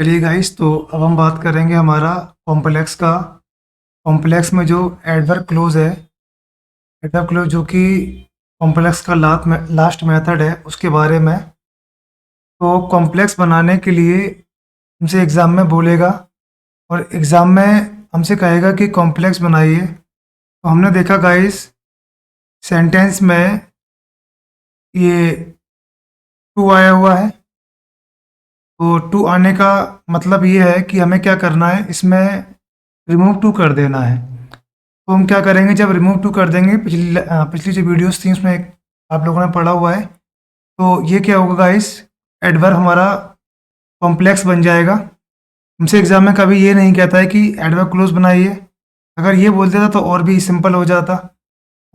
चलिए गाइस, तो अब हम बात करेंगे हमारा कॉम्प्लेक्स का। कॉम्प्लेक्स में जो एडवर्ब क्लोज है, एडवर्ब क्लोज जो कि कॉम्प्लेक्स का लास्ट मेथड है उसके बारे में। तो कॉम्प्लेक्स बनाने के लिए हमसे एग्ज़ाम में बोलेगा और एग्ज़ाम में हमसे कहेगा कि कॉम्प्लेक्स बनाइए। तो हमने देखा गाइस, सेंटेंस में ये टू आया हुआ है। तो टू आने का मतलब ये है कि हमें क्या करना है, इसमें रिमूव टू कर देना है। तो हम क्या करेंगे, जब रिमूव टू कर देंगे, पिछली जो वीडियोस थी उसमें आप लोगों ने पढ़ा हुआ है। तो ये क्या होगा गाइस, एडवर्ब हमारा कॉम्प्लेक्स बन जाएगा। हमसे एग्जाम में कभी ये नहीं कहता है कि एडवर्ब क्लोज बनाइए। अगर ये बोल देता तो और भी सिंपल हो जाता।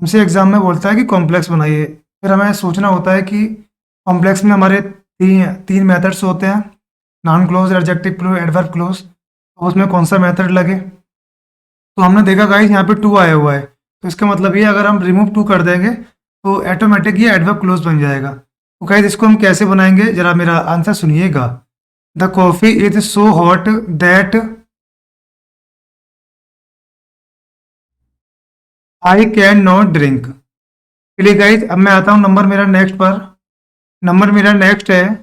हमसे एग्जाम में बोलता है कि कॉम्प्लेक्स बनाइए। फिर हमें सोचना होता है कि कॉम्प्लेक्स में हमारे तीन तीन मेथड्स होते हैं, non close, adjective close, adverb close. तो उसमें कौन सा मेथड लगे। तो हमने देखा गाइस, यहाँ पे टू आया हुआ है। तो इसका मतलब ये, अगर हम रिमूव टू कर देंगे तो ऑटोमेटिक ये एडवर्ब क्लोज बन जाएगा। तो गाइस, इसको हम कैसे बनाएंगे, जरा मेरा आंसर सुनिएगा। The coffee is so hot that I can not drink. चलिए गाइस, अब मैं आता हूँ नंबर मेरा नेक्स्ट पर। नंबर मेरा नेक्स्ट है,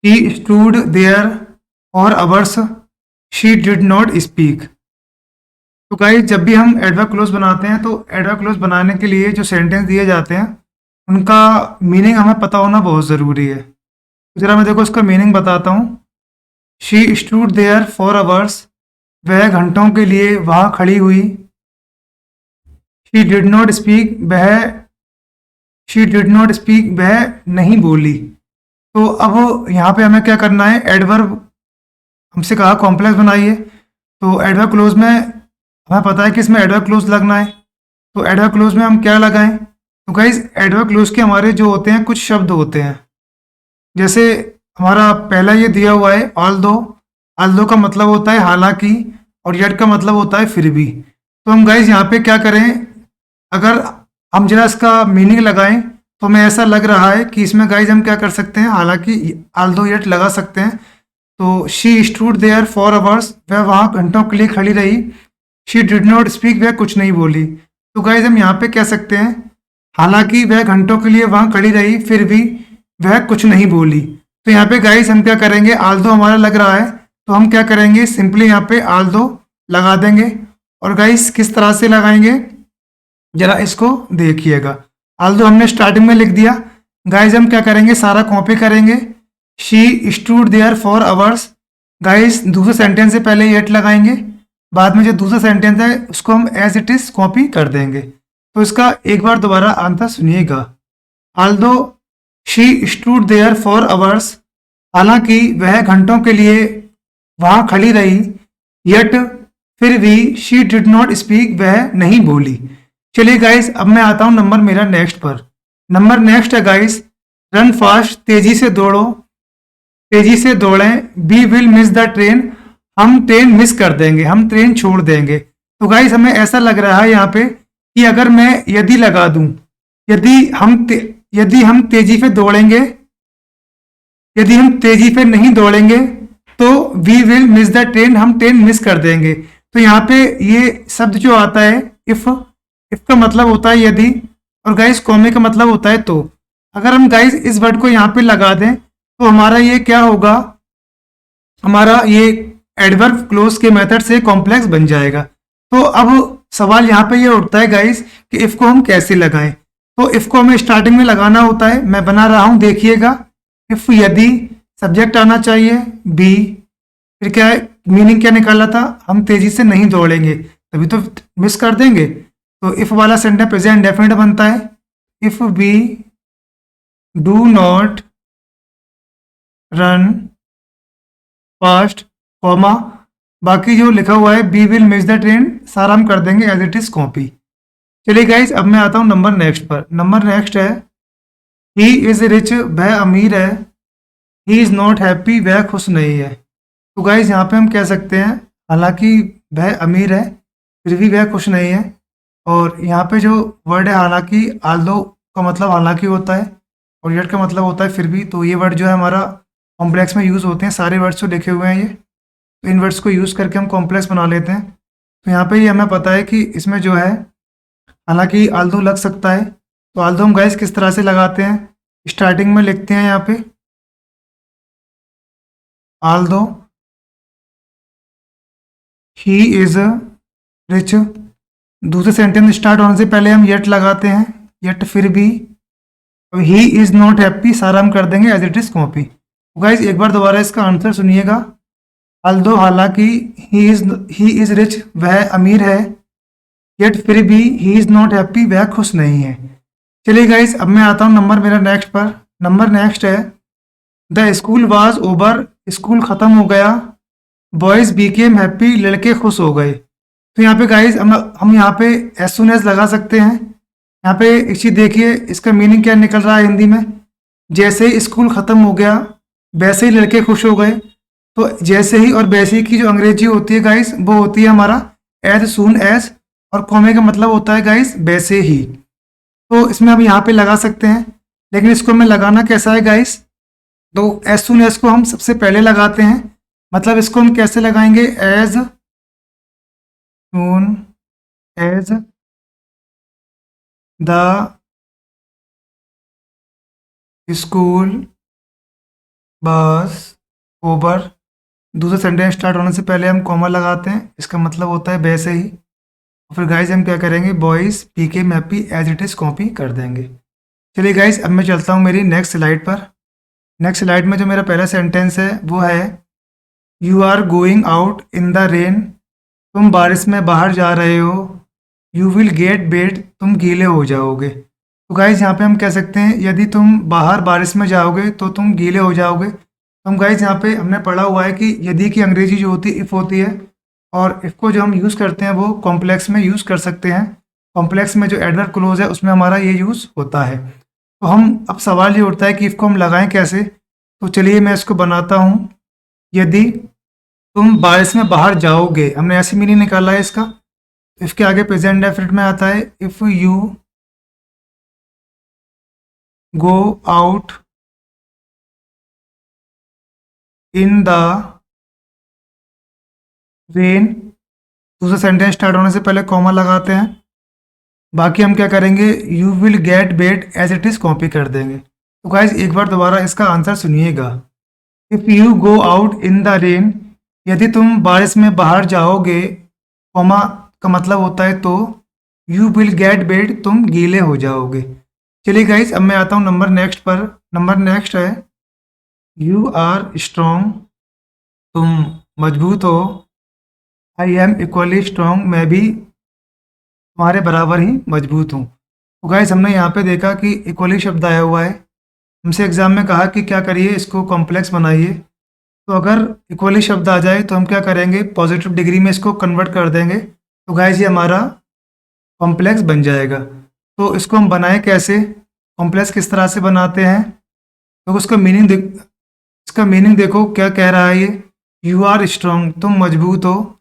she stood there for hours, she did not speak. तो गाइस, जब भी हम एडवर्ब क्लोज बनाते हैं तो एडवर्ब क्लोज बनाने के लिए जो सेंटेंस दिए जाते हैं उनका मीनिंग हमें पता होना बहुत ज़रूरी है। तो जरा मैं देखो उसका मीनिंग बताता हूँ। She stood there for hours, वह घंटों के लिए वहाँ खड़ी हुई। She did not speak, she did not speak, वह नहीं बोली। तो अब यहाँ पे हमें क्या करना है, एडवर्ब हमसे कहा कॉम्प्लेक्स बनाइए। तो एडवर्ब क्लोज में हमें पता है कि इसमें एडवर्ब क्लोज लगना है। तो एडवर्ब क्लोज में हम क्या लगाएं। तो गाइज, एडवर्ब क्लोज के हमारे जो होते हैं कुछ शब्द होते हैं। जैसे हमारा पहला ये दिया हुआ है ऑल्दो। ऑल्दो का मतलब होता है हालांकि, और येट का मतलब होता है फिर भी। तो हम गाइज यहाँ पे क्या करें, अगर हम जरा इसका मीनिंग लगाएं तो हमें ऐसा लग रहा है कि इसमें गाइज हम क्या कर सकते हैं, हालांकि ऑल्दो येट लगा सकते हैं। तो she stood there for hours, वह वहाँ घंटों के लिए खड़ी रही। शी डिड नॉट स्पीक, वह कुछ नहीं बोली। तो गाइज, हम यहाँ पे कह सकते हैं, हालांकि वह घंटों के लिए वहाँ खड़ी रही फिर भी वह कुछ नहीं बोली। तो यहाँ पे गाइज हम क्या करेंगे, आल्दो हमारा लग रहा है तो हम क्या करेंगे, सिंपली यहाँ पे आल्दो लगा देंगे। और गाइज, किस तरह से लगाएंगे, जरा इसको देखिएगा। आल्दो हमने स्टार्टिंग में लिख दिया। गाइज, हम क्या करेंगे, सारा कॉपी करेंगे। She stood there for hours. Guys, दूसरे सेंटेंस से पहले येट लगाएंगे, बाद में जो दूसरा सेंटेंस है उसको हम एज इट इज कॉपी कर देंगे। तो इसका एक बार दोबारा आंसर सुनिएगा। Although she stood there for hours, हालांकि वह घंटों के लिए वहां खड़ी रही। यट, फिर भी शी डिड नॉट स्पीक, वह नहीं बोली। चलिए गाइस, अब मैं आता हूं नंबर मेरा नेक्स्ट पर। नंबर नेक्स्ट है गाइस, रन फास्ट, तेजी से दौड़ो, तेजी से दौड़ें। We will miss the train, हम ट्रेन मिस कर देंगे, हम ट्रेन छोड़ देंगे। तो गाइस, हमें ऐसा लग रहा है यहाँ पे कि अगर मैं यदि लगा दूं, यदि यदि हम तेजी पे दौड़ेंगे, यदि हम तेजी पे नहीं दौड़ेंगे तो we will miss the train, हम ट्रेन मिस कर देंगे। तो यहाँ पे ये शब्द जो आता है इफ, इफ का मतलब होता है यदि, और गाइस कॉमे का मतलब होता है तो। अगर हम गाइस इस वर्ड को यहाँ पे लगा दें तो हमारा ये क्या होगा, हमारा ये एडवर्ब क्लोज के मेथड से कॉम्प्लेक्स बन जाएगा। तो अब सवाल यहाँ पे ये उठता है गाइस कि इफ को हम कैसे लगाएं। तो इफ को हमें स्टार्टिंग में लगाना होता है, मैं बना रहा हूं देखिएगा। इफ यदि, सब्जेक्ट आना चाहिए बी, फिर क्या है, मीनिंग क्या निकाला था, हम तेजी से नहीं दौड़ेंगे तभी तो मिस कर देंगे। तो इफ वाला सेंटेंस प्रेजेंट डेफिनेट बनता है। If we do not run fast, comma, बाकी जो लिखा हुआ है we will miss the train, सारा हम कर देंगे एज इट इज कॉपी। चलिए गाइस, अब मैं आता हूँ नंबर नेक्स्ट पर। नंबर नेक्स्ट है, ही इज रिच, वह अमीर है। ही इज नॉट हैप्पी, वह खुश नहीं है। तो गाइस, यहाँ पे हम कह सकते हैं, हालांकि वह अमीर है फिर भी वह खुश नहीं है। और यहाँ पे जो वर्ड है हालांकि, आल्दो का मतलब हालांकि होता है और येट का मतलब होता है फिर भी। तो ये वर्ड जो है हमारा कॉम्प्लेक्स में यूज़ होते हैं, सारे वर्ड्स जो लिखे हुए हैं ये, तो इन वर्ड्स को यूज़ करके हम कॉम्प्लेक्स बना लेते हैं। तो यहाँ पे ये हमें पता है कि इसमें जो है, हालांकि आल्दो लग सकता है, तो आल्दो हम गाइस किस तरह से लगाते हैं, स्टार्टिंग में लिखते हैं यहाँ पे आल्दो ही इज रिच। दूसरे सेंटेंस स्टार्ट होने से पहले हम येट लगाते हैं, येट फिर भी। अब ही इज नॉट हैप्पी सारा हम कर देंगे एज इट इज कॉपी। तो गाइस एक बार दोबारा इसका आंसर सुनिएगा। अल्दो हालांकि ही इज रिच वह अमीर है, येट फिर भी ही इज नॉट हैप्पी वह खुश नहीं है। चलिए गाइस अब मैं आता हूँ नंबर मेरा नेक्स्ट पर। नंबर नेक्स्ट है the school was over, school खत्म हो गया। बॉयज बीकेम हैप्पी, लड़के खुश हो गए। तो यहाँ पे गाइस हम यहाँ पे एज सुन एज लगा सकते हैं। यहाँ पे एक चीज़ देखिए, इसका मीनिंग क्या निकल रहा है हिंदी में, जैसे ही स्कूल ख़त्म हो गया वैसे ही लड़के खुश हो गए। तो जैसे ही और वैसे ही की जो अंग्रेजी होती है गाइस वो होती है हमारा एज सून एज, और कॉमे का मतलब होता है गाइस वैसे ही। तो इसमें हम यहाँ पे लगा सकते हैं, लेकिन इसको हमें लगाना कैसा है गाइस, तो एज सून एज को हम सबसे पहले लगाते हैं। मतलब इसको हम कैसे लगाएंगे, as soon as the school bus over. दूसरा सेंटेंस स्टार्ट होने से पहले हम कॉमा लगाते हैं, इसका मतलब होता है वैसे ही। फिर गाइस हम क्या करेंगे, boys became happy as it is copy कर देंगे। चलिए गाइस अब मैं चलता हूँ मेरी नेक्स्ट स्लाइड पर। नेक्स्ट स्लाइड में जो मेरा पहला सेंटेंस है वो है you are going out in the rain, तुम बारिश में बाहर जा रहे हो। यू विल गेट वेट, तुम गीले हो जाओगे। तो गाइज यहाँ पे हम कह सकते हैं यदि तुम बाहर बारिश में जाओगे तो तुम गीले हो जाओगे। तो हम गाइज यहाँ पे हमने पढ़ा हुआ है कि यदि की अंग्रेजी जो होती है इफ़ होती है, और इफ़ को जो हम यूज़ करते हैं वो कॉम्प्लेक्स में यूज़ कर सकते हैं। कॉम्प्लेक्स में जो एडवर्ब क्लोज है उसमें हमारा ये यूज़ होता है। तो हम अब सवाल ये उठता है कि इफ़ को हम लगाएं कैसे। तो चलिए मैं इसको बनाता हूँ, यदि तुम बारिश में बाहर जाओगे, हमने ऐसी मीनिंग निकाला है इसका। इसके आगे प्रेजेंट डेफिनेट में आता है if you go out in the rain. दूसरा सेंटेंस स्टार्ट होने से पहले कॉमा लगाते हैं। बाकी हम क्या करेंगे, you will get wet as it is copy कर देंगे। तो गाइज एक बार दोबारा इसका आंसर सुनिएगा। If you go out in the rain, यदि तुम बारिश में बाहर जाओगे, कॉमा का मतलब होता है तो, यू विल गेट वेट, तुम गीले हो जाओगे। चलिए गाइज अब मैं आता हूँ नंबर नेक्स्ट पर। नंबर नेक्स्ट है यू आर स्ट्रॉन्ग, तुम मजबूत हो। आई एम इक्वली स्ट्रॉन्ग, मैं भी तुम्हारे बराबर ही मजबूत हूँ। तो गाइज हमने यहाँ पे देखा कि इक्वली शब्द आया हुआ है। हमसे एग्जाम में कहा कि क्या करिए, इसको कॉम्प्लेक्स बनाइए। तो अगर इक्वली शब्द आ जाए तो हम क्या करेंगे, पॉजिटिव डिग्री में इसको कन्वर्ट कर देंगे। तो गाइज ये हमारा कॉम्प्लेक्स बन जाएगा। तो इसको हम बनाए कैसे, कॉम्प्लेक्स किस तरह से बनाते हैं, तो उसका मीनिंग इसका मीनिंग देखो क्या कह रहा है ये, यू आर स्ट्रॉन्ग, तुम मजबूत हो।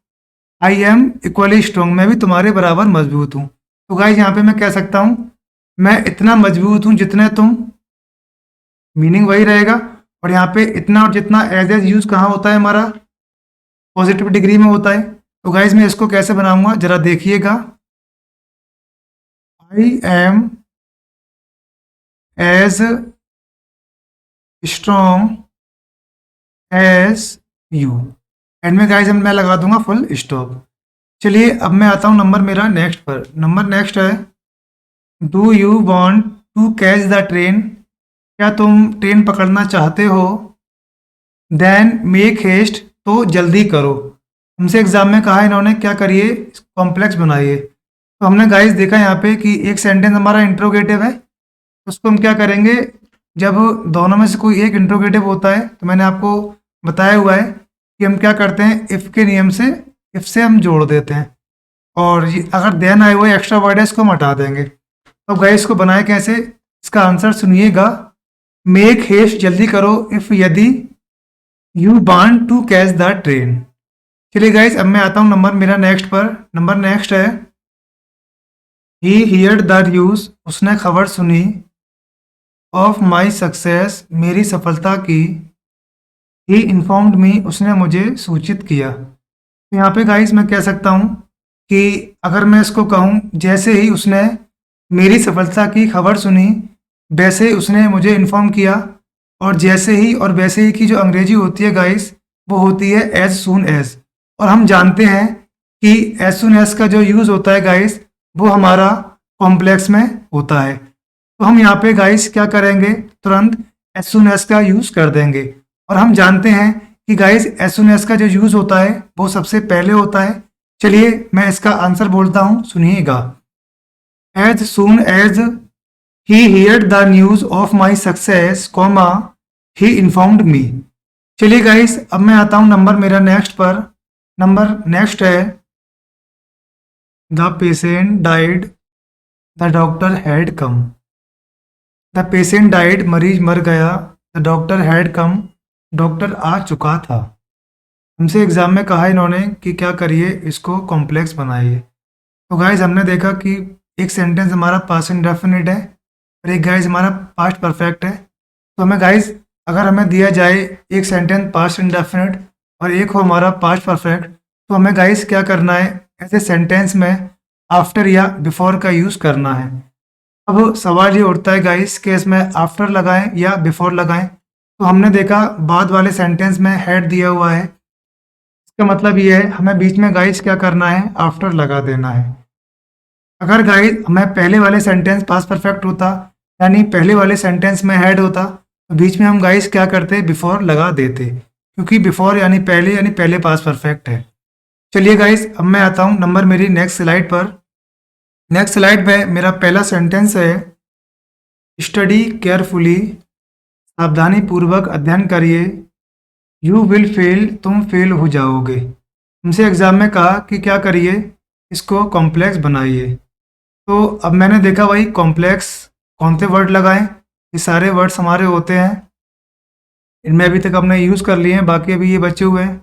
आई एम इक्वली स्ट्रॉन्ग, मैं भी तुम्हारे बराबर मजबूत हूँ। तो गाइज यहाँ पे मैं कह सकता हूँ मैं इतना मजबूत हूँ जितने तुम, मीनिंग वही रहेगा। और यहाँ पे इतना और जितना एज यूज कहाँ होता है हमारा, पॉजिटिव डिग्री में होता है। तो गाइज मैं इसको कैसे बनाऊंगा जरा देखिएगा, I am as strong as you, and में गाइज मैं लगा दूंगा फुल स्टॉप। चलिए अब मैं आता हूँ नंबर मेरा नेक्स्ट पर। नंबर नेक्स्ट है do you want to catch the train, क्या तुम ट्रेन पकड़ना चाहते हो। देन मेक हेस्ट, तो जल्दी करो। हमसे एग्जाम में कहा इन्होंने क्या करिए, कॉम्प्लेक्स बनाइए। तो हमने गाइस देखा यहाँ पे कि एक सेंटेंस हमारा इंट्रोगेटिव है, उसको हम क्या करेंगे, जब दोनों में से कोई एक इंट्रोगेटिव होता है तो मैंने आपको बताया हुआ है कि हम क्या करते हैं, इफ़ के नियम से इफ़ से हम जोड़ देते हैं, और ये अगर देन आए हुए एक्स्ट्रा वर्ड है इसको हम हटा देंगे। तो गाइस इसको बनाए कैसे, इसका आंसर सुनिएगा, मेक हेस्ट, जल्दी करो, इफ़ यदि, you want to catch the train. चलिए गाइस अब मैं आता हूँ नंबर मेरा नेक्स्ट पर। नंबर नेक्स्ट है ही हियर्ड द न्यूज़, उसने खबर सुनी, ऑफ माई सक्सेस, मेरी सफलता की। ही इन्फॉर्म्ड मी, उसने मुझे सूचित किया। तो यहाँ पे गाइस मैं कह सकता हूँ कि अगर मैं इसको कहूँ जैसे ही उसने मेरी सफलता की खबर सुनी वैसे ही उसने मुझे इन्फॉर्म किया, और जैसे ही और वैसे ही की जो अंग्रेजी होती है गाइस वो होती है एज सून एज। और हम जानते हैं कि एज सून एज का जो यूज़ होता है गाइस वो हमारा कॉम्प्लेक्स में होता है। तो हम यहाँ पे गाइस क्या करेंगे, तुरंत एज सून एज का यूज़ कर देंगे। और हम जानते हैं कि गाइस एज सून एज का जो यूज़ होता है वो सबसे पहले होता है। चलिए मैं इसका आंसर बोलता हूँ, सुनिएगा। As soon as he heard the news of my success comma he informed me. चलिए गाइस अब मैं आता हूँ नंबर मेरा नेक्स्ट पर। नंबर नेक्स्ट है the patient died the doctor had come. The patient died, मरीज मर गया। The doctor had come, doctor आ चुका था। हमसे एग्जाम में कहा इन्होंने कि क्या करिए, इसको कॉम्प्लेक्स बनाइए। तो गाइज हमने देखा कि एक सेंटेंस हमारा पास्ट इंडेफिनिट है और एक गाइज हमारा पास्ट परफेक्ट है। तो हमें गाइज अगर हमें दिया जाए एक सेंटेंस पास्ट इंडेफिनिट और एक हो हमारा पास्ट परफेक्ट, तो हमें गाइज क्या करना है, ऐसे सेंटेंस में आफ्टर या बिफोर का यूज़ करना है। अब सवाल ये उठता है गाइस कि इसमें आफ्टर लगाएं या बिफोर लगाएं। तो हमने देखा बाद वाले सेंटेंस में हैड दिया हुआ है, इसका मतलब ये है हमें बीच में गाइस क्या करना है, आफ्टर लगा देना है। अगर गाइस हमें पहले वाले सेंटेंस पास्ट परफेक्ट होता, यानी पहले वाले सेंटेंस में हैड होता, तो बीच में हम गाइस क्या करते, बिफोर लगा देते, क्योंकि बिफोर यानी पहले पास्ट परफेक्ट है। चलिए गाइस अब मैं आता हूँ नंबर मेरी नेक्स्ट स्लाइड पर। नेक्स्ट स्लाइड पे मेरा पहला सेंटेंस है स्टडी केयरफुली, सावधानी पूर्वक अध्ययन करिए। यू विल फेल, तुम फेल हो जाओगे। हमसे एग्जाम में कहा कि क्या करिए, इसको कॉम्प्लेक्स बनाइए। तो अब मैंने देखा भाई कॉम्प्लेक्स कौन से वर्ड लगाएं, ये सारे वर्ड्स हमारे होते हैं, इनमें अभी तक हमने यूज़ कर लिए हैं, बाकी अभी ये बचे हुए हैं।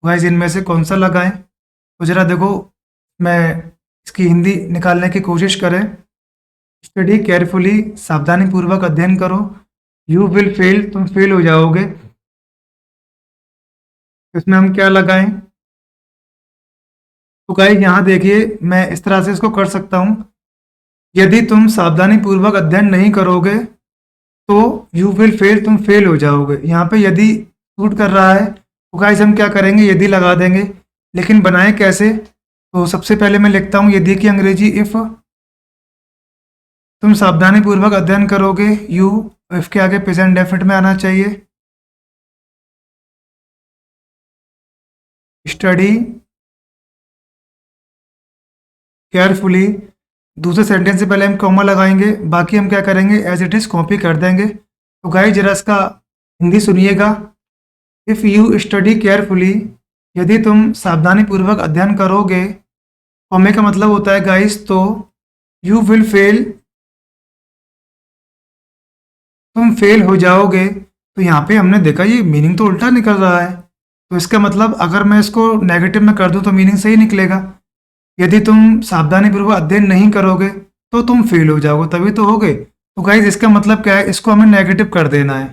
गाइस इनमें से कौन सा लगाएं, तो ज़रा देखो मैं इसकी हिंदी निकालने की कोशिश करें। स्टडी केयरफुली, सावधानी पूर्वक अध्ययन करो। यू विल फेल, तुम फेल हो जाओगे। इसमें हम क्या लगाएं, तो गाइस यहाँ देखिए मैं इस तरह से इसको कर सकता हूँ, यदि तुम सावधानी पूर्वक अध्ययन नहीं करोगे तो यू विल फेल, तुम फेल हो जाओगे। यहाँ पे यदि सूट कर रहा है तो गाइस हम क्या करेंगे, यदि लगा देंगे। लेकिन बनाएं कैसे, तो सबसे पहले मैं लिखता हूँ यदि की अंग्रेजी इफ़। तुम सावधानी पूर्वक अध्ययन करोगे, यू इफ के आगे प्रेजेंट डेफिनेट में आना चाहिए। स्टडी केयरफुली, दूसरे सेंटेंस से पहले हम कॉमा लगाएंगे, बाकी हम क्या करेंगे, एज इट इज़ कॉपी कर देंगे। तो गाइस जरा इसका हिंदी सुनिएगा। इफ़ यू स्टडी केयरफुली, यदि तुम सावधानी पूर्वक अध्ययन करोगे, कॉमे का मतलब होता है गाइस तो यू विल फेल, तुम फेल हो जाओगे। तो यहाँ पे हमने देखा ये मीनिंग तो उल्टा निकल रहा है। तो इसका मतलब अगर मैं इसको नेगेटिव में कर दूं तो मीनिंग सही निकलेगा। यदि तुम सावधानी पूर्वक अध्ययन नहीं करोगे तो तुम फेल हो जाओगे, तभी तो होगे। तो गाइज इसका मतलब क्या है, इसको हमें नेगेटिव कर देना है,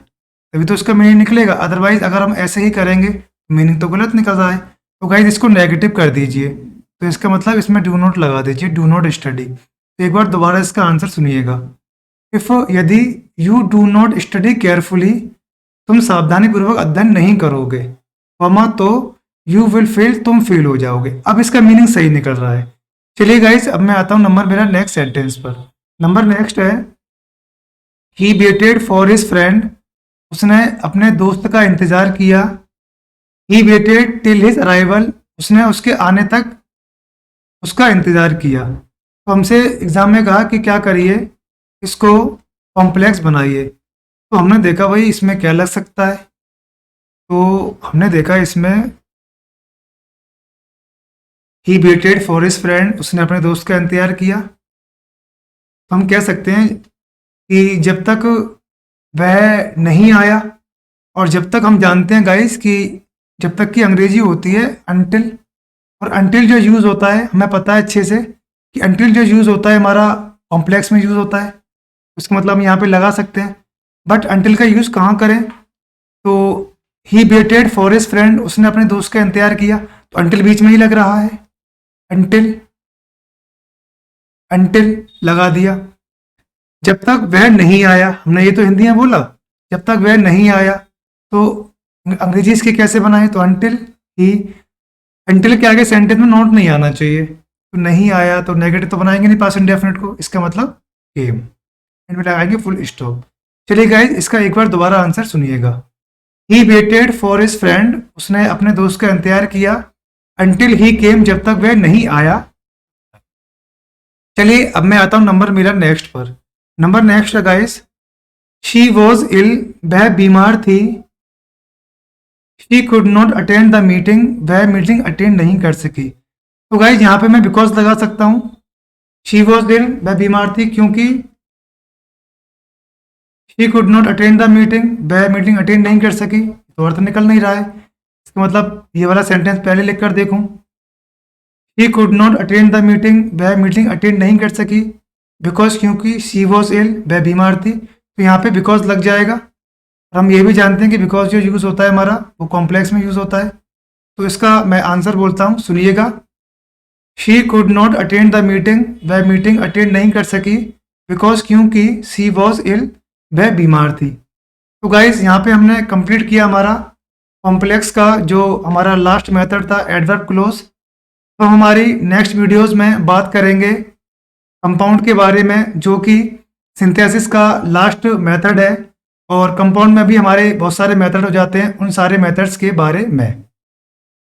तभी तो इसका मीनिंग निकलेगा। अदरवाइज अगर हम ऐसे ही करेंगे मीनिंग तो गलत निकल रहा है। तो गाइज इसको नेगेटिव कर दीजिए, तो इसका मतलब इसमें डू नॉट लगा दीजिए, डू नॉट स्टडी। तो एक बार दोबारा इसका आंसर सुनिएगा। इफ यदि you do not study carefully, तुम सावधानी पूर्वक अध्ययन नहीं करोगे, कॉमा तो यू विल फेल, तुम फेल हो जाओगे। अब इसका मीनिंग सही निकल रहा है। चलिए गाइस अब मैं आता हूँ नंबर मेरा नेक्स्ट सेंटेंस पर। नंबर नेक्स्ट है he waited for his friend, उसने अपने दोस्त का इंतजार किया। He waited till his arrival, उसने उसके आने तक उसका इंतजार किया। तो हमसे एग्जाम में कहा कि क्या करिए, इसको कॉम्प्लेक्स बनाइए। तो हमने देखा भाई इसमें क्या लग सकता है, तो हमने देखा इसमें he waited for his friend, उसने अपने दोस्त का इंतजार किया। तो हम कह सकते हैं कि जब तक वह नहीं आया, और जब तक हम जानते हैं गाइस कि जब तक की अंग्रेजी होती है अनटिल, और अनटिल जो यूज़ होता है हमें पता है अच्छे से कि अनटिल जो यूज़ होता है हमारा कॉम्प्लेक्स में यूज़ होता है। उसका मतलब हम यहाँ पे लगा सकते हैं, बट अनटिल का यूज़ कहाँ करें, तो he waited for his friend, उसने अपने दोस्त का इंतजार किया, तो अंटिल बीच में ही लग रहा है, अंटिल अंटिल लगा दिया। जब तक वह नहीं आया, हमने ये तो हिंदी में बोला, जब तक वह नहीं आया, तो अंग्रेजी इसके कैसे बनाए, तो अंटिल ही, अंटिल के आगे सेंटेंस में नॉट नहीं आना चाहिए, तो नहीं आया तो नेगेटिव तो बनाएंगे नहीं पास्ट इंडेफिनिट को, इसका मतलब केम, एंड में लगाएंगे फुल स्टॉप। चलिए गाइस, इसका एक बार दोबारा आंसर सुनिएगा। He waited for his friend, उसने अपने दोस्त का इंतजार किया, अंटिल ही केम, जब तक वह नहीं आया। चलिए अब मैं आता हूं नंबर मेरा नेक्स्ट पर। नंबर नेक्स्ट है गाइस, शी वॉज इल, वह बीमार थी, she could not attend the meeting, वह मीटिंग अटेंड नहीं कर सकी। तो गाइस यहाँ पे मैं बिकॉज लगा सकता हूँ, शी वॉज इल, वह बीमार थी क्योंकि, she could not attend the meeting, वह मीटिंग अटेंड नहीं कर सकी, तो अर्थ निकल नहीं रहा है। इसका मतलब ये वाला सेंटेंस पहले लिख कर देखूँ, she could not attend the meeting, वह मीटिंग अटेंड नहीं कर सकी, बिकॉज क्योंकि शी वॉज इल, वह बीमार थी, तो यहाँ पे बिकॉज लग जाएगा। और हम ये भी जानते हैं कि बिकॉज जो यूज़ होता है हमारा वो कॉम्प्लेक्स में यूज़ होता है, तो इसका मैं आंसर बोलता हूँ, सुनिएगा। She could not attend the meeting, वह मीटिंग अटेंड नहीं कर सकी, बिकॉज क्योंकि शी वॉज इल, वह बीमार थी। तो गाइस यहाँ पे हमने कंप्लीट किया हमारा कॉम्प्लेक्स का जो हमारा लास्ट मेथड था, एडवर्ब क्लोज। तो हमारी नेक्स्ट वीडियोस में बात करेंगे कंपाउंड के बारे में, जो कि सिंथेसिस का लास्ट मेथड है, और कंपाउंड में भी हमारे बहुत सारे मेथड हो जाते हैं, उन सारे मेथड्स के बारे में।